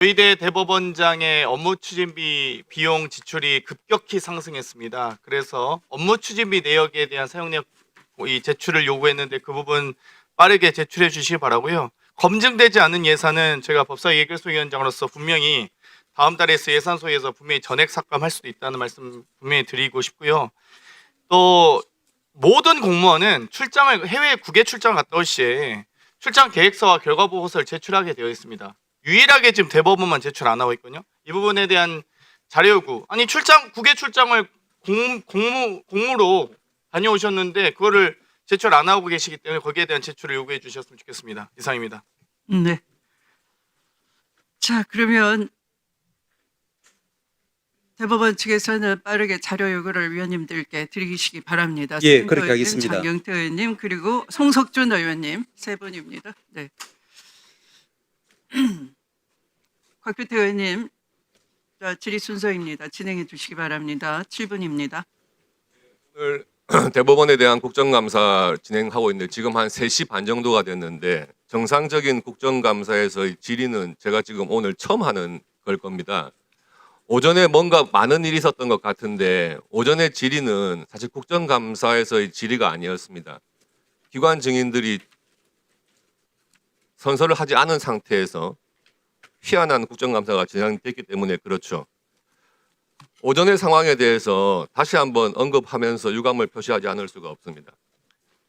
저희 대 대법원장의 업무 추진비 비용 지출이 급격히 상승했습니다. 그래서 업무 추진비 내역에 대한 사용력 이 제출을 요구했는데 그 부분 빠르게 제출해 주시기 바라고요. 검증되지 않은 예산은 제가 법사위 예결소위원장으로서 분명히 다음 달에 예산소에서 분명히 전액 삭감할 수도 있다는 말씀 분명히 드리고 싶고요. 또 모든 공무원은 출장을 해외 국외 출장 갔다 올 시에 출장 계획서와 결과 보고서를 제출하게 되어 있습니다. 유일하게 지금 대법원만 제출 안 하고 있거든요. 이 부분에 대한 자료 요구. 아니 국외 출장을 공무로 다녀오셨는데 그거를 제출 안 하고 계시기 때문에 거기에 대한 제출을 요구해 주셨으면 좋겠습니다. 이상입니다. 네. 자, 그러면 대법원 측에서는 빠르게 자료 요구를 위원님들께 드리시기 바랍니다. 예, 손인도 그렇게 의원님, 하겠습니다. 장경태 의원님 그리고 송석준 의원님 세 분입니다. 네. 곽필태 의원님, 자, 질의 순서입니다. 진행해 주시기 바랍니다. 7분입니다. 오늘 대법원에 대한 국정감사 진행하고 있는데 지금 한 3시 반 정도가 됐는데 정상적인 국정감사에서의 질의는 제가 지금 오늘 처음 하는 걸 겁니다. 오전에 뭔가 많은 일이 있었던 것 같은데 오전에 질의는 사실 국정감사에서의 질의가 아니었습니다. 기관 증인들이 선서를 하지 않은 상태에서 희한한 국정감사가 진행됐기 때문에 그렇죠. 오전의 상황에 대해서 다시 한번 언급하면서 유감을 표시하지 않을 수가 없습니다.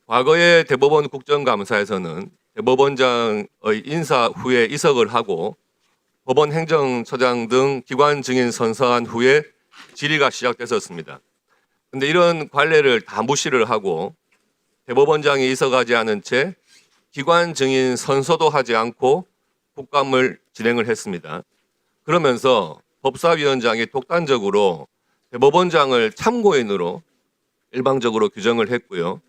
과거의 대법원 국정감사에서는 대법원장의 인사 후에 이석을 하고 법원 행정처장 등 기관 증인 선서한 후에 질의가 시작됐었습니다. 그런데 이런 관례를 다 무시를 하고 대법원장이 이석하지 않은 채 기관 증인 선서도 하지 않고 국감을 진행을 했습니다. 그러면서 법사위원장이 독단적으로 대법원장을 참고인으로 일방적으로 규정을 했고요.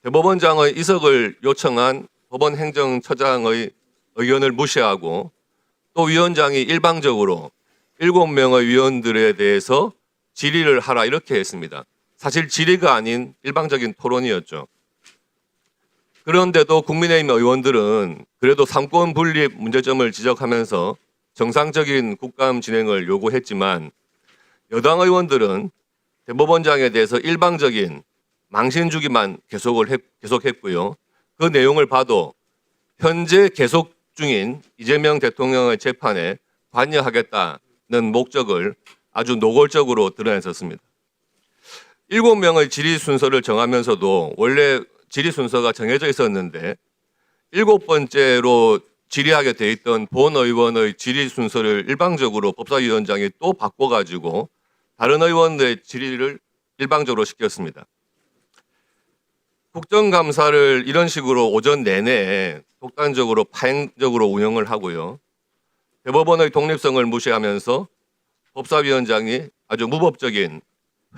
대법원장의 이석을 요청한 법원 행정처장의 의견을 무시하고 또 위원장이 일방적으로 7명의 위원들에 대해서 질의를 하라 이렇게 했습니다. 사실 질의가 아닌 일방적인 토론이었죠. 그런데도 국민의힘 의원들은 그래도 삼권 분립 문제점을 지적하면서 정상적인 국감 진행을 요구했지만 여당 의원들은 대법원장에 대해서 일방적인 망신 주기만 계속했고요. 그 내용을 봐도 현재 계속 중인 이재명 대통령의 재판에 관여하겠다는 목적을 아주 노골적으로 드러냈었습니다. 7명의 질의 순서를 정하면서도 원래 질의 순서가 정해져 있었는데 7번째로 질의하게 돼 있던 본 의원의 질의 순서를 일방적으로 법사위원장이 또 바꿔가지고 다른 의원들의 질의를 일방적으로 시켰습니다. 국정감사를 이런 식으로 오전 내내 독단적으로 파행적으로 운영을 하고요. 대법원의 독립성을 무시하면서 법사위원장이 아주 무법적인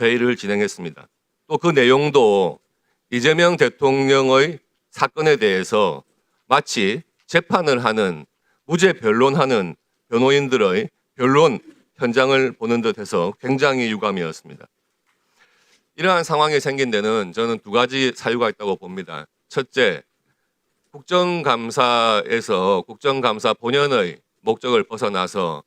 회의를 진행했습니다. 또 그 내용도 이재명 대통령의 사건에 대해서 마치 재판을 하는 무죄 변론하는 변호인들의 변론 현장을 보는 듯해서 굉장히 유감이었습니다. 이러한 상황이 생긴 데는 저는 두 가지 사유가 있다고 봅니다. 첫째, 국정감사에서 국정감사 본연의 목적을 벗어나서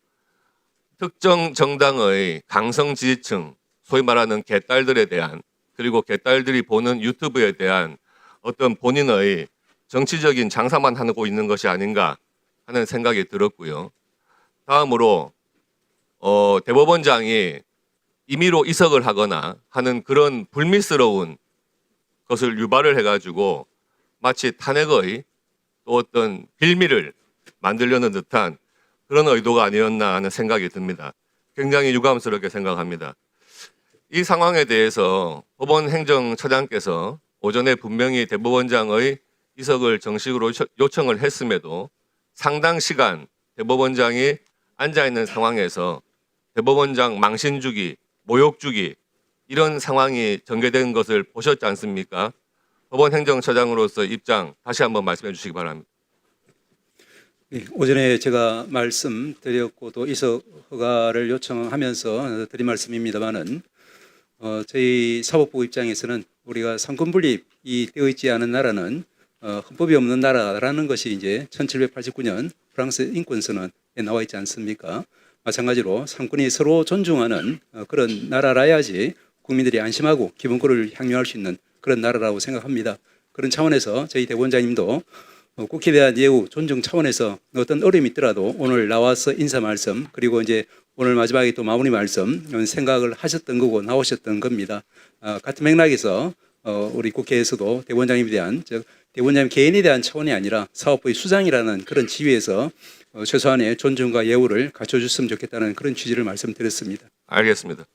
특정 정당의 강성 지지층, 소위 말하는 개딸들에 대한 그리고 개딸들이 보는 유튜브에 대한 어떤 본인의 정치적인 장사만 하고 있는 것이 아닌가 하는 생각이 들었고요. 다음으로 대법원장이 임의로 이석을 하거나 하는 그런 불미스러운 것을 유발을 해가지고 마치 탄핵의 또 어떤 빌미를 만들려는 듯한 그런 의도가 아니었나 하는 생각이 듭니다. 굉장히 유감스럽게 생각합니다. 이 상황에 대해서 법원 행정처장께서 오전에 분명히 대법원장의 이석을 정식으로 요청을 했음에도 상당 시간 대법원장이 앉아있는 상황에서 대법원장 망신주기, 모욕주기 이런 상황이 전개된 것을 보셨지 않습니까? 법원 행정처장으로서 입장 다시 한번 말씀해 주시기 바랍니다. 네, 오전에 제가 말씀드렸고 또 이석 허가를 요청하면서 드린 말씀입니다만은 저희 사법부 입장에서는 우리가 삼권 분립이 되어 있지 않은 나라는 헌법이 없는 나라라는 것이 이제 1789년 프랑스 인권선언에 나와 있지 않습니까? 마찬가지로 상권이 서로 존중하는 그런 나라라야지 국민들이 안심하고 기본권을 향유할 수 있는 그런 나라라고 생각합니다. 그런 차원에서 저희 대법원장님도 국회에 대한 예우 존중 차원에서 어떤 어려움이 있더라도 오늘 나와서 인사 말씀 그리고 이제 오늘 마지막에 또 마무리 말씀 생각을 하셨던 거고 나오셨던 겁니다. 같은 맥락에서 우리 국회에서도 대법원장님에 대한 즉 대법원장님 개인에 대한 차원이 아니라 사법부의 수장이라는 그런 지위에서 최소한의 존중과 예우를 갖춰줬으면 좋겠다는 그런 취지를 말씀드렸습니다. 알겠습니다.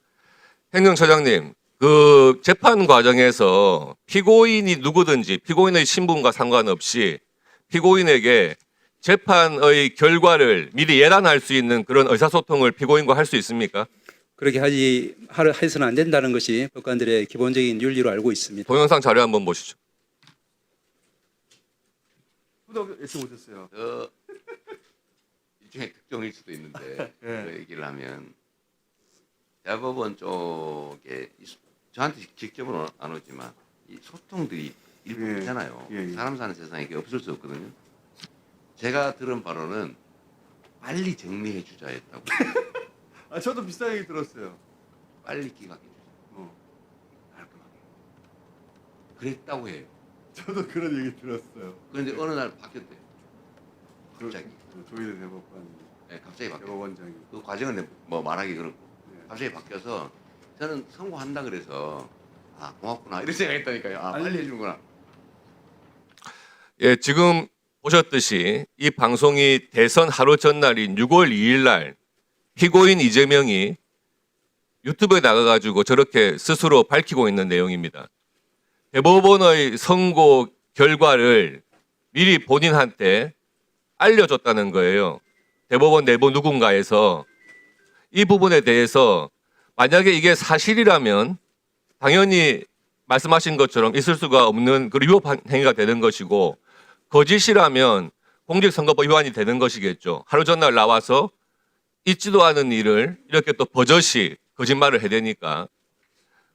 행정처장님, 그 재판 과정에서 피고인이 누구든지 피고인의 신분과 상관없이 피고인에게 재판의 결과를 미리 예단할 수 있는 그런 의사소통을 피고인과 할 수 있습니까? 그렇게 해서는 안 된다는 것이 법관들의 기본적인 윤리로 알고 있습니다. 동영상 자료 한번 보시죠. 오셨어요. 일종의 특종일 수도 있는데 그 얘기를 하면 대법원 쪽에 저한테 직접은 안 오지만 이 소통들이 일부 예. 있잖아요. 예, 예. 사람 사는 세상에 이게 없을 수 없거든요. 제가 들은 바로는 빨리 정리해 주자 했다고. 아 저도 비슷한 얘기 들었어요. 빨리 기각해 주자. 깔끔하게. 그랬다고 해요. 저도 그런 얘기 들었어요. 그런데 어느 날 바뀌었대요. 갑자기. 조희대 대법관 네, 갑자기 바뀌었어요. 대법원장이. 그 과정은 뭐 말하기 그렇고 네. 갑자기 바뀌어서 저는 선고한다 그래서 아 고맙구나 이런 생각했다니까요. 아 빨리 아니, 해주는구나. 예, 지금 보셨듯이 이 방송이 대선 하루 전날인 6월 2일 날 피고인 이재명이 유튜브에 나가가지고 저렇게 스스로 밝히고 있는 내용입니다. 대법원의 선고 결과를 미리 본인한테 알려줬다는 거예요. 대법원 내부 누군가에서 이 부분에 대해서 만약에 이게 사실이라면 당연히 말씀하신 것처럼 있을 수가 없는 그 위법 행위가 되는 것이고 거짓이라면 공직선거법 위반이 되는 것이겠죠. 하루 전날 나와서 있지도 않은 일을 이렇게 또 버젓이 거짓말을 해대니까.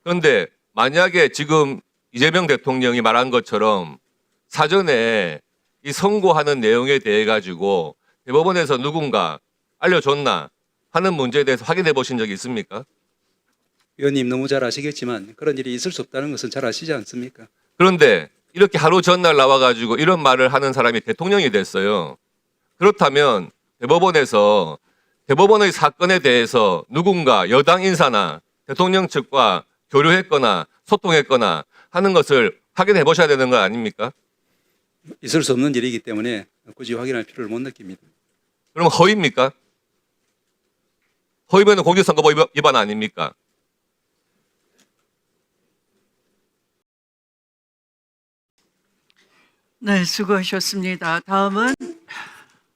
그런데 만약에 지금 이재명 대통령이 말한 것처럼 사전에 이 선고하는 내용에 대해 가지고 대법원에서 누군가 알려줬나 하는 문제에 대해서 확인해 보신 적이 있습니까? 위원님 너무 잘 아시겠지만 그런 일이 있을 수 없다는 것은 잘 아시지 않습니까? 그런데 이렇게 하루 전날 나와가지고 이런 말을 하는 사람이 대통령이 됐어요. 그렇다면 대법원에서 대법원의 사건에 대해서 누군가 여당 인사나 대통령 측과 교류했거나 소통했거나 하는 것을 확인해 보셔야 되는 거 아닙니까? 있을 수 없는 일이기 때문에 굳이 확인할 필요를 못 느낍니다. 그럼 허위입니까? 허위면 공직선거법 위반 아닙니까? 네, 수고하셨습니다. 다음은